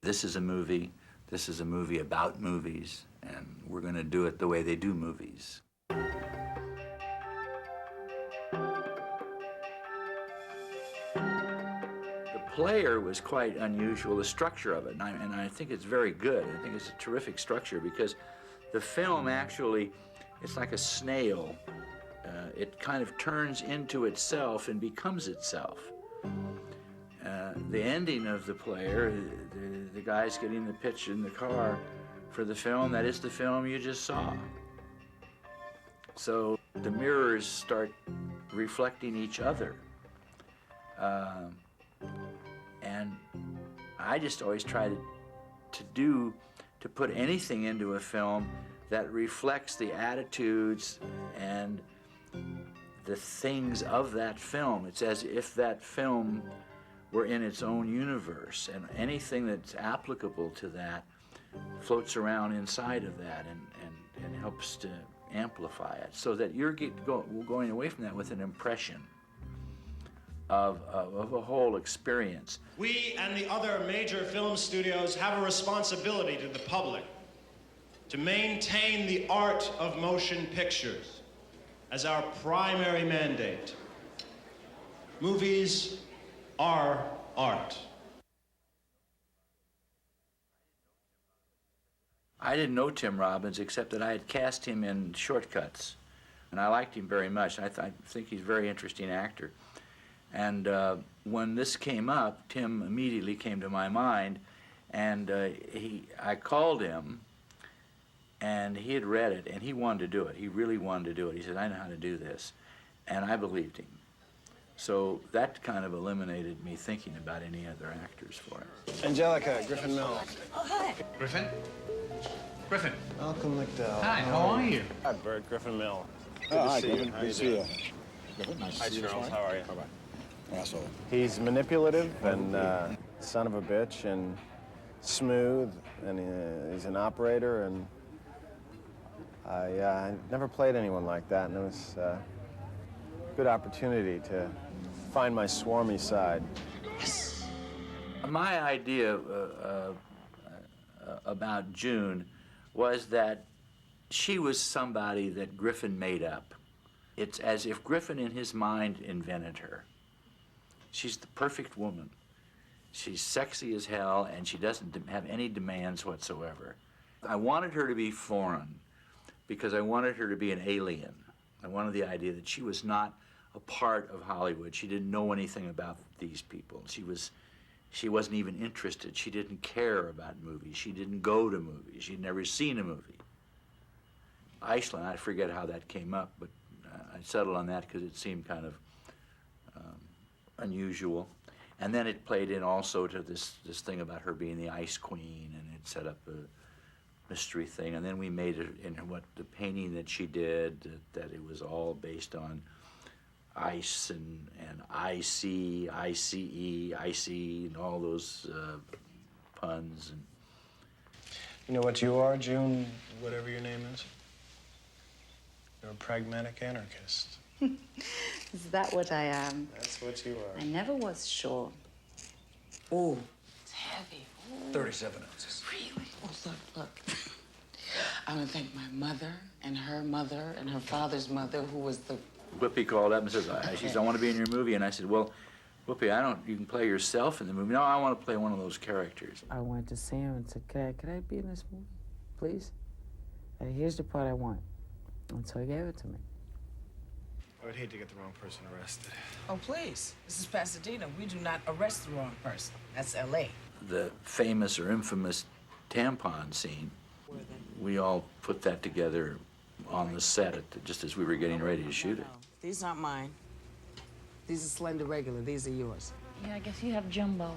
This is a movie about movies, and we're going to do it the way they do movies. The player was quite unusual, the structure of it, and I think it's very good. I think it's a terrific structure because the film actually, it's like a snail. It kind of turns into itself and becomes itself. The ending of the player, the guy's getting the pitch in the car for the film, that is the film you just saw. So the mirrors start reflecting each other. And I just always try to put anything into a film that reflects the attitudes and the things of that film. It's as if that film were in its own universe, and anything that's applicable to that floats around inside of that and helps to amplify it, so that you're going away from that with an impression of a whole experience. We and the other major film studios have a responsibility to the public to maintain the art of motion pictures as our primary mandate. Movies are art. I didn't know Tim Robbins except that I had cast him in Shortcuts, and I liked him very much. I think he's a very interesting actor. And when this came up, Tim immediately came to my mind, and I called him, and he had read it, and he wanted to do it. He really wanted to do it. He said, I know how to do this, and I believed him. So that kind of eliminated me thinking about any other actors for it. Angelica, Griffin Mill. Oh, hi. Griffin? Griffin. Malcolm McDowell. Hi, how are you? Hi, Bert. Griffin Mill. Hi, Griffin. Good to see you. Hi, Charles. How are you? Bye-bye. Asshole. He's manipulative and son of a bitch and smooth, and he's an operator, and I never played anyone like that, and it was a good opportunity to find my swarmy side. Yes. My idea about June was that she was somebody that Griffin made up. It's as if Griffin in his mind invented her. She's the perfect woman. She's sexy as hell, and she doesn't have any demands whatsoever. I wanted her to be foreign because I wanted her to be an alien. I wanted the idea that she was not a part of Hollywood. She didn't know anything about these people. She wasn't even interested. She didn't care about movies. She didn't go to movies. She'd never seen a movie. Iceland, I forget how that came up, but I settled on that because it seemed kind of unusual. And then it played in also to this thing about her being the Ice Queen, and it set up a mystery thing. And then we made it in the painting that she did, that it was all based on ice and IC, ICE, IC, and all those puns. And You know what you are, June, whatever your name is? You're a pragmatic anarchist. Is that what I am? That's what you are. I never was sure. Oh, it's heavy. Ooh. 37 ounces. Really? Oh, look. I want to thank my mother and her father's mother, who was the... Whoopi called up and says, she said, I want to be in your movie. And I said, well, Whoopi, you can play yourself in the movie. No, I want to play one of those characters. I went to see him and said, could I be in this movie, please? Here's the part I want. And so he gave it to me. I would hate to get the wrong person arrested. Oh, please. This is Pasadena. We do not arrest the wrong person. That's L.A. The famous or infamous tampon scene, we all put that together on the set just as we were getting ready to shoot it. These aren't mine. These are Slender Regular. These are yours. Yeah, I guess you have Jumbo.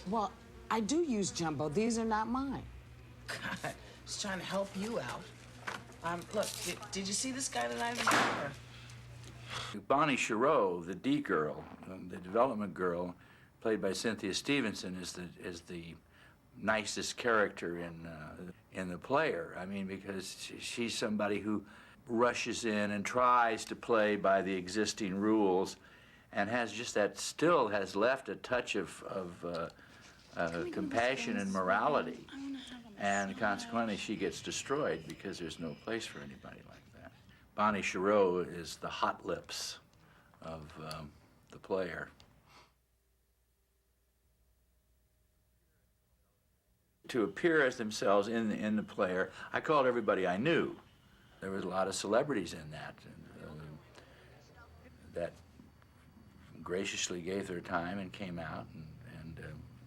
Well, I do use Jumbo. These are not mine. God, just trying to help you out. Look, did you see this guy tonight? Bonnie Chereau, the D girl, the development girl, played by Cynthia Stevenson, is the nicest character in the player. I mean, because she's somebody who rushes in and tries to play by the existing rules, and has just that, still has left a touch of compassion and morality, and consequently she gets destroyed because there's no place for anybody like that. Bonnie Chereau is the hot lips of the player. To appear as themselves in the player, I called everybody I knew. There was a lot of celebrities in that, that graciously gave their time and came out, and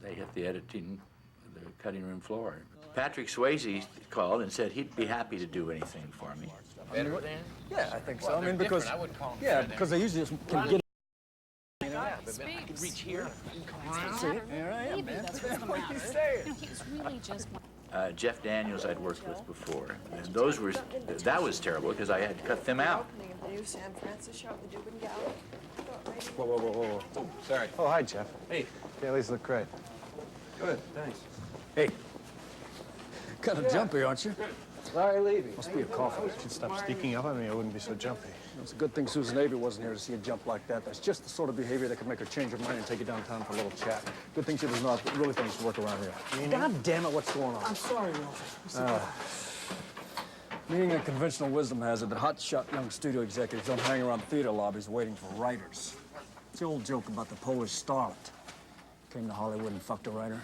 they hit the cutting room floor. Patrick Swayze called and said he'd be happy to do anything for me. Better than? Yeah, I think so. Well, I mean, they're because different. I wouldn't call them yeah, better because they usually just can get. I can reach here. See, here I am, man. That's what's the What are you matter. saying? No, he was really just. Jeff Daniels I'd worked with before, and that was terrible because I had to cut them out. The new San Francisco show at the Dubin Gallery. Whoa. Oh, sorry. Oh, hi, Jeff. Hey. Dailies look great. Good, thanks. Hey, kind of jumpy, aren't you? Larry Levy. Must be a cough. If you'd stop sneaking up on me, I wouldn't be so jumpy. It's a good thing Susan Avery wasn't here to see you jump like that. That's just the sort of behavior that could make her change her mind and take you downtown for a little chat. Good thing she does not really things to work around here. God damn it, what's going on? I'm sorry, Walter. Meaning that conventional wisdom has it that hotshot young studio executives don't hang around theater lobbies waiting for writers. It's the old joke about the Polish starlet. Came to Hollywood and fucked a writer.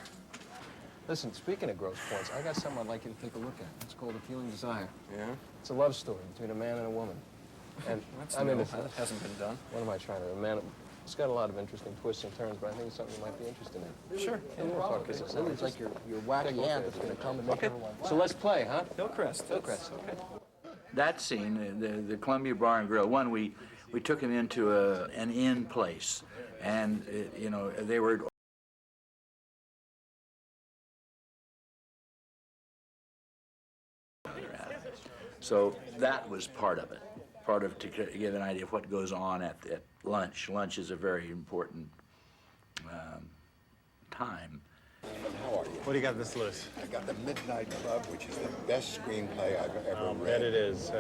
Listen, speaking of gross points, I got something I'd like you to take a look at. It's called Appealing Desire. Yeah? It's a love story between a man and a woman. And That hasn't been done. what am I trying to? A man. It's got a lot of interesting twists and turns, but I think it's something you might be interested in. Sure. Yeah, we'll talk this. It's like your wacky aunt that's going to come and make everyone. So let's play, huh? Hillcrest. Hillcrest. Okay. That scene, the Columbia Bar and Grill, we took him into an inn place, and they were. So that was part of it, to get an idea of what goes on at lunch. Lunch is a very important time. How are you? What do you got this, Louis? I got The Midnight Club, which is the best screenplay I've ever I'll read. bet it is.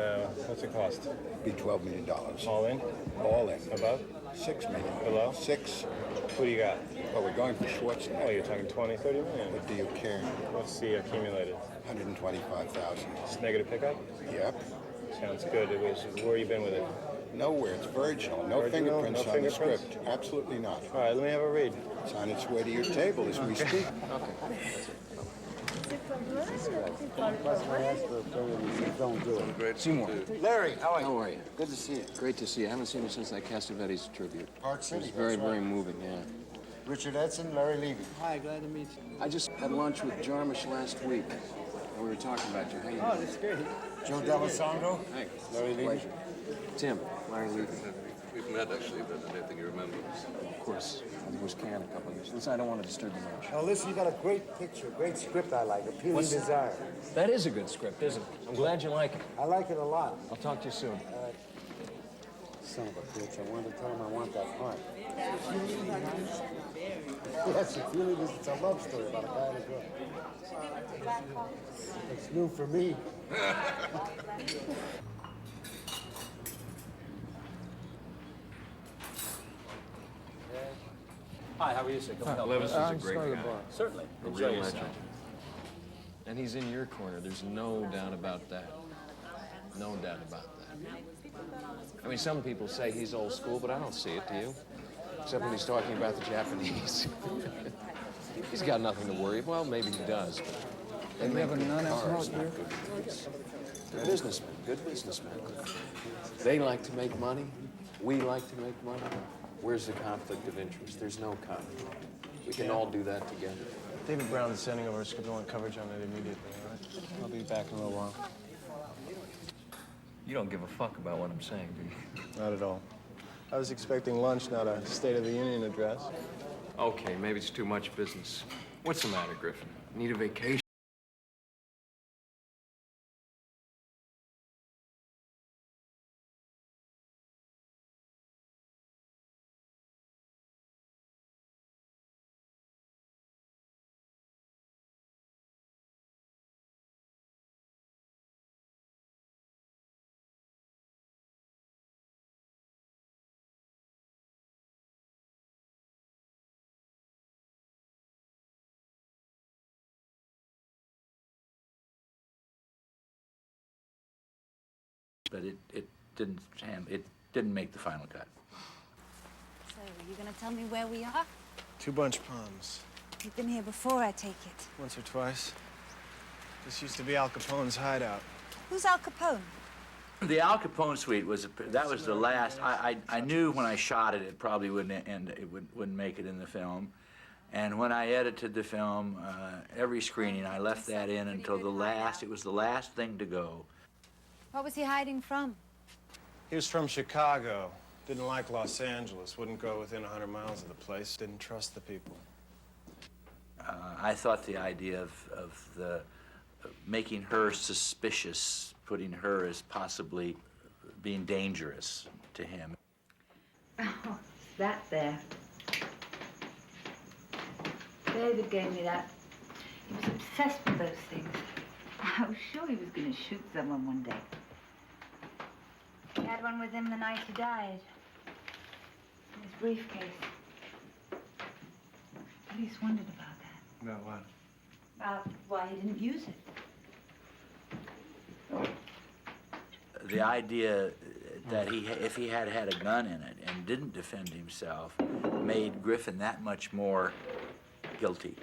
What's it cost? Be $12 million. All in? All in. Above? $6 million. Below? 6. What do you got? Well, we're going for Schwartz now. Oh, you're talking 20, 30 million. What do you care? What's the accumulated? 125,000. It's negative pickup? Yep. Sounds good. Where you been with it? Nowhere. It's virginal. No Virginal? fingerprints No on the fingerprints? script. Absolutely not. All right, let me have a read. It's on its way to your table as we speak. Seymour. Larry, how How are you? Good to see you. Great to see you. I haven't seen you since that Cassavetes tribute. Park It City. was very, very moving, yeah. Richard Edson, Larry Levy. Hi, glad to meet you. I just had lunch with Jarmusch last week, and we were talking about you. How you doing? that's great. Joe D'Alessandro. Hey, Larry Levy. pleasure. Tim, Larry Levy. We've met, actually, but I don't think you remember. Of course. I was Can a couple of years. Listen, I don't want to disturb you much. Now listen, you got a great picture, great script I like, Appealing Desire. That is a good script, isn't it? I'm glad you like it. I like it a lot. I'll talk to you soon. Son of a bitch, I wanted to tell him I want that part. Yes, Appealing is, it's a love story about a guy and a girl. It's new for me. Hi, how are you, sir? Levis is a great guy. Certainly. A Enjoy real yourself. legend. And he's in your corner. There's no doubt about that. No doubt about that. I mean, some people say he's old school, but I don't see it, do you? Except when he's talking about the Japanese. He's got nothing to worry. Well, maybe he does. They You have a make good non-alcoholic cars, not beer? good movies. They're businessmen, good businessmen. They like to make money. We like to make money. Where's the conflict of interest? There's no conflict. We can all do that together. David Brown is sending over schedule coverage on it immediately, all right? I'll be back in a little while. You don't give a fuck about what I'm saying, do you? Not at all. I was expecting lunch, not a State of the Union address. Okay, maybe it's too much business. What's the matter, Griffin? Need a vacation? but it didn't make the final cut. So, are you going to tell me where we are? Two Bunch Palms. You've been here before, I take it. Once or twice. This used to be Al Capone's hideout. Who's Al Capone? The Al Capone suite was the last. I knew when I shot it, it probably wouldn't end. It wouldn't make it in the film. And when I edited the film, every screening, I left that in until the last. It was the last thing to go. What was he hiding from? He was from Chicago. Didn't like Los Angeles. Wouldn't go within 100 miles of the place. Didn't trust the people. I thought the idea of making her suspicious, putting her as possibly being dangerous to him. Oh, that there. David gave me that. He was obsessed with those things. I was sure he was going to shoot someone one day. He had one with him the night he died. In his briefcase. Police wondered about that. About what? About why he didn't use it. The idea that if he had had a gun in it and didn't defend himself made Griffin that much more guilty.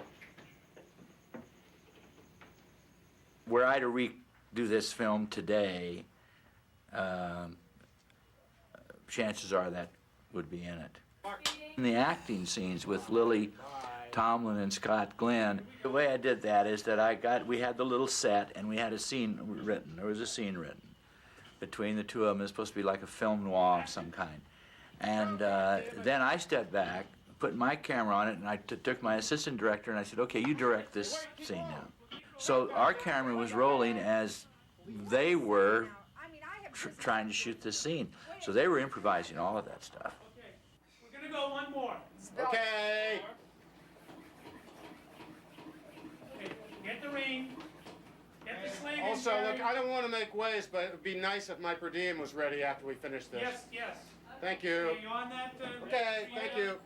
Were I to redo this film today, chances are that would be in it. In the acting scenes with Lily Tomlin and Scott Glenn, the way I did that is that we had the little set and we had a scene written. There was a scene written between the two of them. It was supposed to be like a film noir of some kind. And then I stepped back, put my camera on it, and I took my assistant director and I said, okay, you direct this scene now. So our camera was rolling as they were trying to shoot this scene. So they were improvising all of that stuff. We're gonna go one more. Okay. Okay, get the ring. Get the sling. Also, look, I don't want to make waves, but it would be nice if my per diem was ready after we finish this. Yes, yes. Thank you. Okay, you on that? Okay, thank you.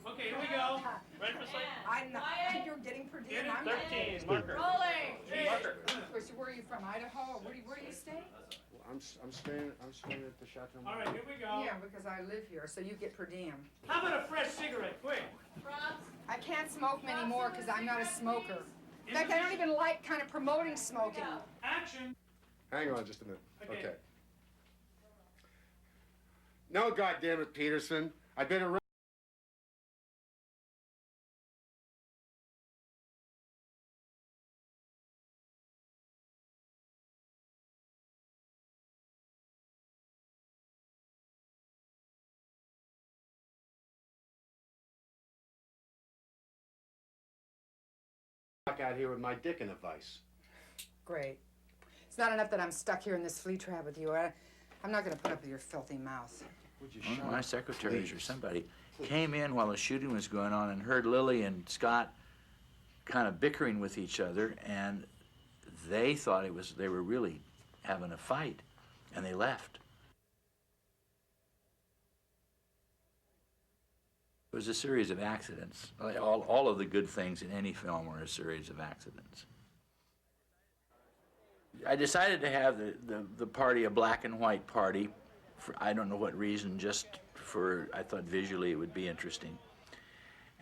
Okay, here we go. Ready for sling? I'm not. You're getting per diem. I'm 13. Marker. Rolling. Marker. Where are you from? Idaho? Where do you stay? I'm staying at the Chateau. All right, here we go. Yeah, because I live here, so you get per diem. How about a fresh cigarette, quick? I can't smoke anymore because I'm not a smoker. In fact, I don't even like kind of promoting smoking. Action. Hang on just a minute. Okay. No, goddammit, Peterson. I've been around. Out here with my dick in a vice. Great. It's not enough that I'm stuck here in this flea trap with you. I'm not going to put up with your filthy mouth. One of my secretaries or somebody came in while the shooting was going on and heard Lily and Scott kind of bickering with each other, and they thought they were really having a fight, and they left. It was a series of accidents. All of the good things in any film are a series of accidents. I decided to have the party a black and white party for I don't know what reason, just for, I thought visually it would be interesting.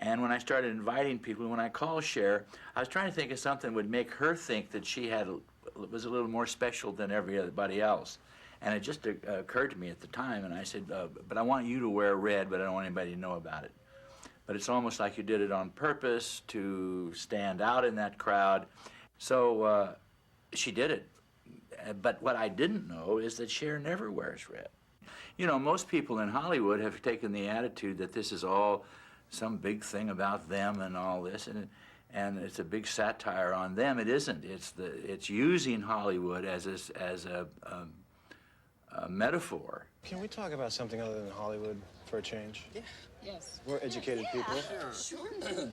And when I started inviting people, when I called Cher, I was trying to think of something that would make her think that she was a little more special than everybody else. And it just occurred to me at the time, and I said, but I want you to wear red, but I don't want anybody to know about it. But it's almost like you did it on purpose to stand out in that crowd. So she did it. But what I didn't know is that Cher never wears red. You know, most people in Hollywood have taken the attitude that this is all some big thing about them and all this, and it's a big satire on them. It isn't. It's using Hollywood as a metaphor. Can we talk about something other than Hollywood for a change? Yeah. Yes. We're educated people. Sure.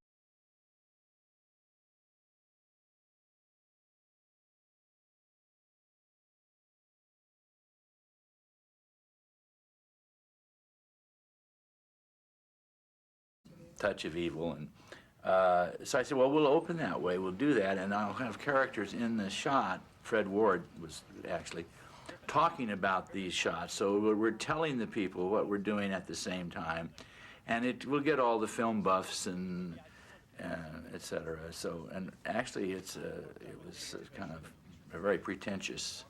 Touch of evil, and so I said, well, we'll open that way, we'll do that, and I'll have characters in the shot. Fred Ward was actually talking about these shots. So we're telling the people what we're doing at the same time, and it will get all the film buffs and etc. So, and actually, it was kind of a very pretentious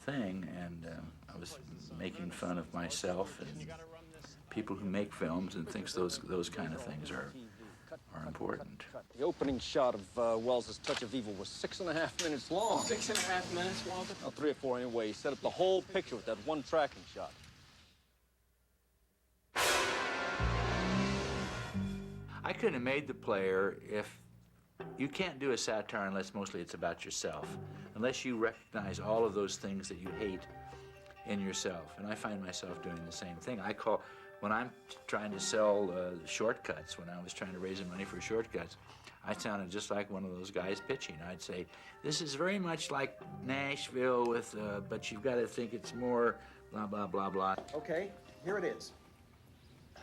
thing, and I was making fun of myself and people who make films and thinks those kind of things are important. The opening shot of Wells's Touch of Evil was 6.5 minutes long. 6.5 minutes, Walter? No, 3 or 4 anyway. He set up the whole picture with that one tracking shot. I couldn't have made The Player if you can't do a satire unless mostly it's about yourself, unless you recognize all of those things that you hate in yourself. And I find myself doing the same thing. When I'm trying to sell shortcuts, when I was trying to raise money for shortcuts, I sounded just like one of those guys pitching. I'd say, this is very much like Nashville with, but you've got to think it's more blah, blah, blah, blah. Okay, here it is.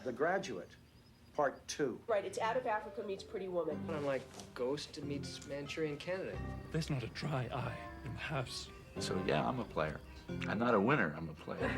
The Graduate, Part 2. Right, it's Out of Africa meets Pretty Woman. I'm like Ghost meets Manchurian Candidate. There's not a dry eye in the house. So yeah, I'm a player. I'm not a winner, I'm a player.